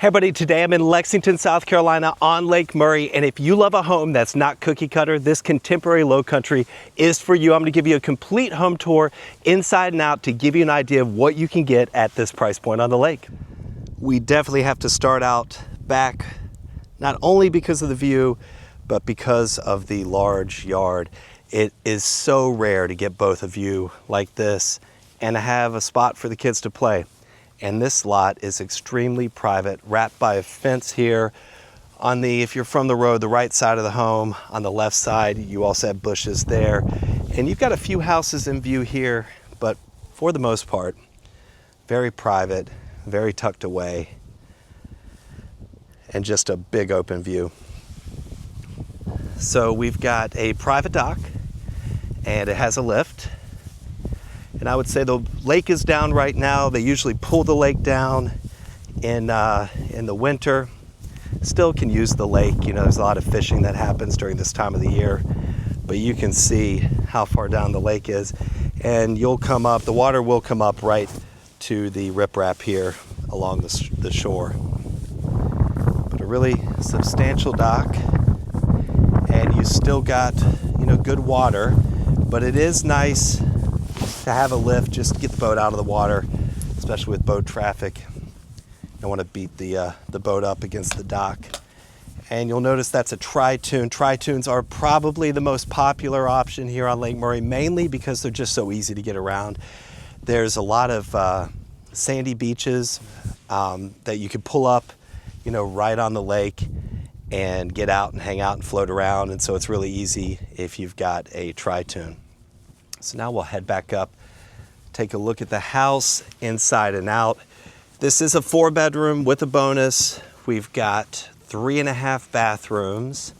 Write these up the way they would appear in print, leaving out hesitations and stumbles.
Hey everybody, today I'm in Lexington, South Carolina on Lake Murray, and if you love a home that's not cookie cutter, this contemporary low country is for you. I'm gonna give you a complete home tour inside and out to give you an idea of what you can get at this price point on the lake. We definitely have to start out back, not only because of the view, but because of the large yard. It is so rare to get both a view like this and to have a spot for the kids to play. And this lot is extremely private, wrapped by a fence here. On the, if you're from the road, the right side of the home, on the left side, you also have bushes there. And you've got a few houses in view here, but for the most part, very private, very tucked away, and just a big open view. So we've got a private dock, and it has a lift. And I would say the lake is down right now. They usually pull the lake down in the winter. Still can use the lake. You know, there's a lot of fishing that happens during this time of the year. But you can see how far down the lake is. And you'll come up, the water will come up right to the riprap here along the shore. But a really substantial dock. And you still got, you know, good water. But it is nice to have a lift just to get the boat out of the water, especially with boat traffic. You don't want to beat the boat up against the dock. And you'll notice that's a tri-tune. Tri-tunes are probably the most popular option here on Lake Murray, mainly because they're just so easy to get around. There's a lot of sandy beaches that you can pull up, you know, right on the lake and get out and hang out and float around. And so it's really easy if you've got a tri-tune. So now we'll head back up, take a look at the house inside and out. This is a 4-bedroom with a bonus. We've got 3.5 bathrooms.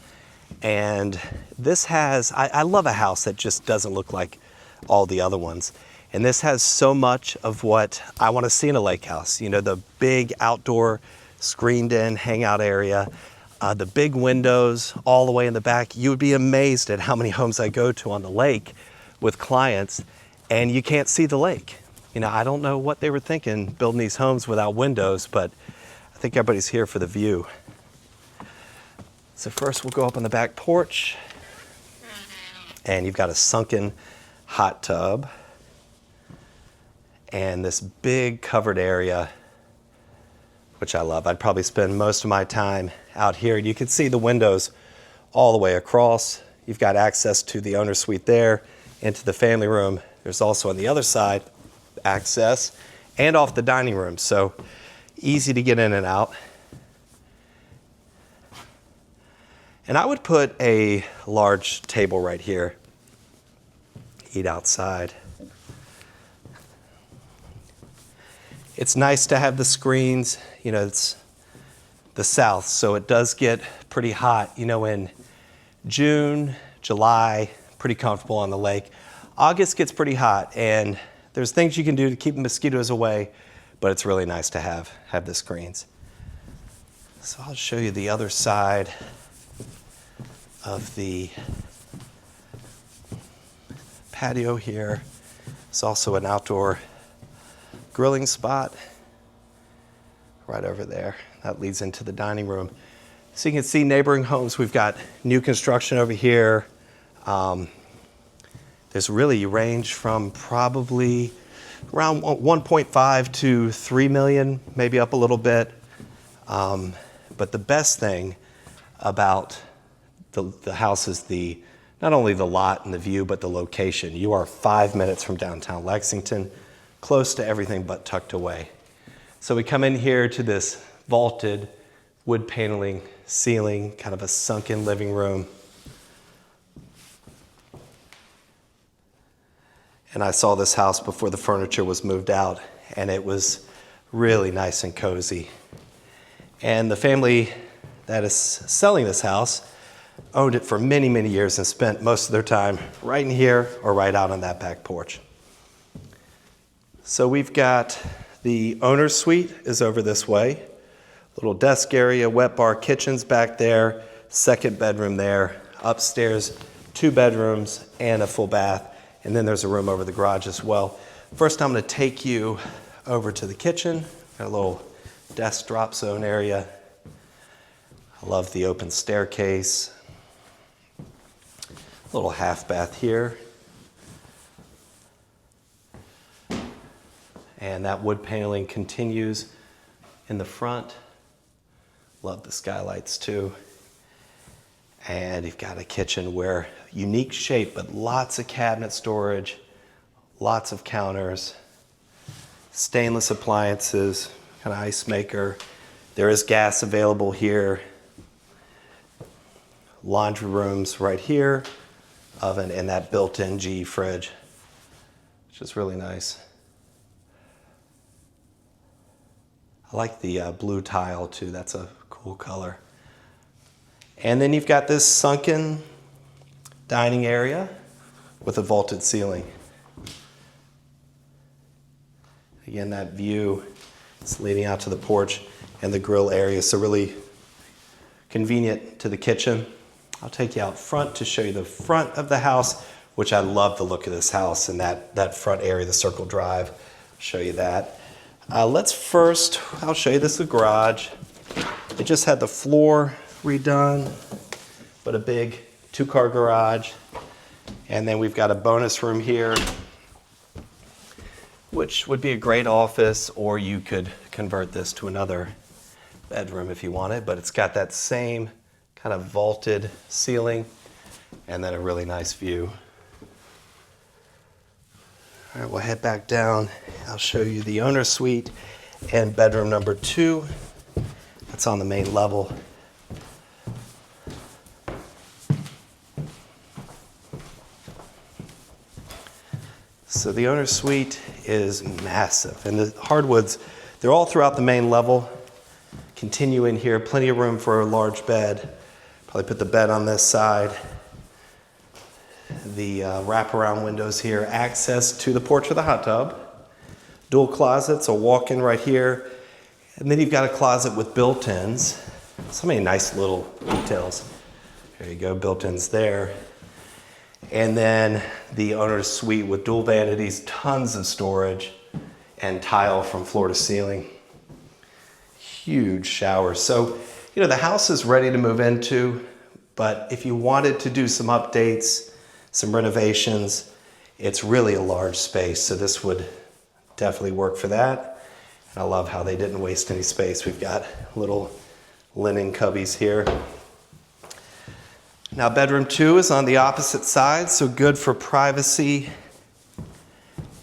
And this has, I love a house that just doesn't look like all the other ones. And this has so much of what I want to see in a lake house. You know, the big outdoor screened in hangout area, the big windows all the way in the back. You would be amazed at how many homes I go to on the lake with clients and you can't see the lake. You know, I don't know what they were thinking building these homes without windows, but I think everybody's here for the view. So first we'll go up on the back porch and you've got a sunken hot tub and this big covered area, which I love. I'd probably spend most of my time out here. You can see the windows all the way across. You've got access to the owner's suite there, into the family room. There's also on the other side access and off the dining room. So easy to get in and out. And I would put a large table right here. Eat outside. It's nice to have the screens. You know, it's the south, so it does get pretty hot. You know, in June, July, pretty comfortable on the lake. August gets pretty hot, and there's things you can do to keep mosquitoes away, but it's really nice to have the screens. So I'll show you the other side of the patio here. It's also an outdoor grilling spot right over there. That leads into the dining room. So you can see neighboring homes. We've got new construction over here. There's really, you range from probably around 1.5 to 3 million, maybe up a little bit. But the best thing about the house is not only the lot and the view, but the location. You are 5 minutes from downtown Lexington, close to everything but tucked away. So we come in here to this vaulted wood paneling ceiling, kind of a sunken living room. And I saw this house before the furniture was moved out, and it was really nice and cozy. And the family that is selling this house owned it for many, many years and spent most of their time right in here or right out on that back porch. So we've got the owner's suite is over this way. Little desk area, wet bar, kitchen's back there, second bedroom there, upstairs, 2 bedrooms and a full bath. And then there's a room over the garage as well. First, I'm going to take you over to the kitchen. Got a little desk drop zone area. I love the open staircase. Little half bath here. And that wood paneling continues in the front. Love the skylights too. And you've got a kitchen where unique shape, but lots of cabinet storage, lots of counters, stainless appliances, kind of ice maker. There is gas available here. Laundry rooms right here, oven, and that built-in GE fridge, which is really nice. I like the blue tile too, that's a cool color. And then you've got this sunken dining area with a vaulted ceiling. Again, that view is leading out to the porch and the grill area, so really convenient to the kitchen. I'll take you out front to show you the front of the house, which I love the look of this house and that front area, the circle drive. I'll show you that. Let's first, I'll show you this is the garage. It just had the floor redone, but a big 2-car garage. And then we've got a bonus room here, which would be a great office, or you could convert this to another bedroom if you wanted, but it's got that same kind of vaulted ceiling and then a really nice view. All right, we'll head back down. I'll show you the owner's suite and bedroom number 2. That's on the main level. So the owner's suite is massive, and the hardwoods, they're all throughout the main level. Continue in here, plenty of room for a large bed. Probably put the bed on this side. The wraparound windows here, access to the porch with a hot tub. Dual closets, a walk-in right here. And then you've got a closet with built-ins. So many nice little details. There you go, built-ins there. And then the owner's suite with dual vanities, tons of storage, and tile from floor to ceiling. Huge shower. So, you know, the house is ready to move into, but if you wanted to do some updates, some renovations, it's really a large space. So this would definitely work for that. And I love how they didn't waste any space. We've got little linen cubbies here. Now bedroom 2 is on the opposite side, so good for privacy.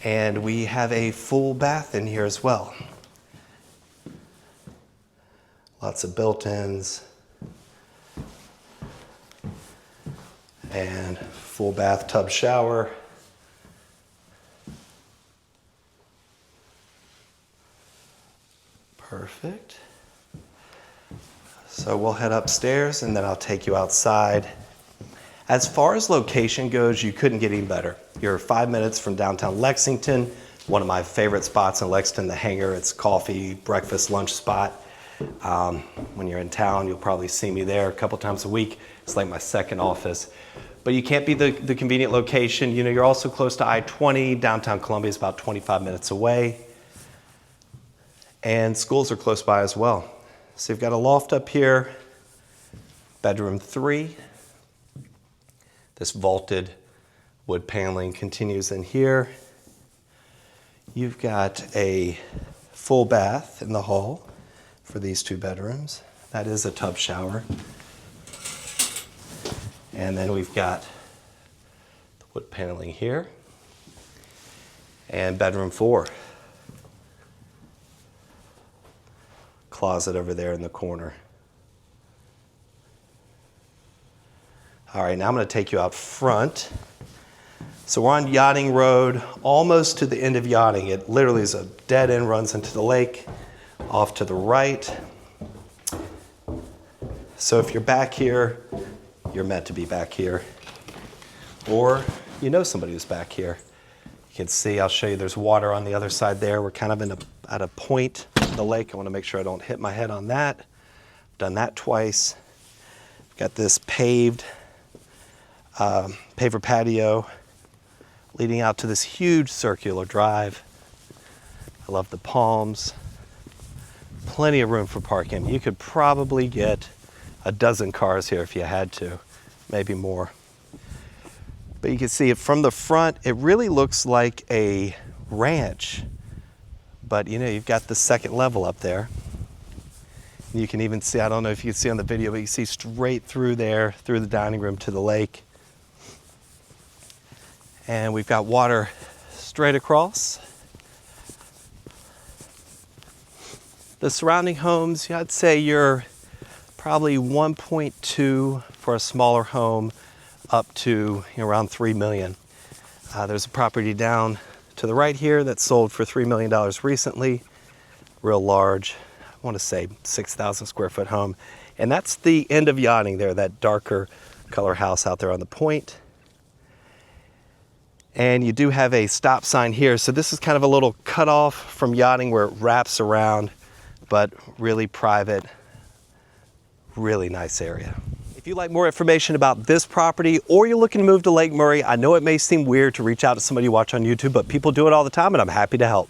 And we have a full bath in here as well. Lots of built-ins. And full bathtub shower. Perfect. So we'll head upstairs and then I'll take you outside. As far as location goes, you couldn't get any better. You're 5 minutes from downtown Lexington, one of my favorite spots in Lexington, the Hangar. It's coffee, breakfast, lunch spot. When you're in town, you'll probably see me there a couple times a week. It's like my second office. But you can't be the convenient location. You know, you're also close to I-20. Downtown Columbia is about 25 minutes away. And schools are close by as well. So you've got a loft up here, bedroom 3. This vaulted wood paneling continues in here. You've got a full bath in the hall for these 2 bedrooms. That is a tub shower. And then we've got the wood paneling here. And bedroom 4. Closet over there in the corner. All right, now I'm going to take you out front. So we're on Yachting Road, almost to the end of Yachting. It literally is a dead end, runs into the lake, off to the right. So if you're back here, you're meant to be back here. Or you know somebody who's back here. You can see, I'll show you, there's water on the other side there. We're kind of at a point in the lake. I want to make sure I don't hit my head on that. I've done that twice. Got this paver patio leading out to this huge circular drive. I love the palms, Plenty of room for parking. You could probably get a dozen cars here if you had to, maybe more. But you can see it from the front, it really looks like a ranch. But you know, you've got the second level up there. You can even see, I don't know if you can see on the video, but you see straight through there, through the dining room to the lake. And we've got water straight across. The surrounding homes, I'd say you're probably 1.2 for a smaller home, up to around 3 million. There's a property down to the right here that sold for $3 million recently, real large. I want to say 6,000 square foot home. And that's the end of yachting there, that darker color house out there on the point. And you do have a stop sign here. So this is kind of a little cutoff from yachting where it wraps around, but really private, really nice area. If you'd like more information about this property or you're looking to move to Lake Murray, I know it may seem weird to reach out to somebody you watch on YouTube, but people do it all the time and I'm happy to help.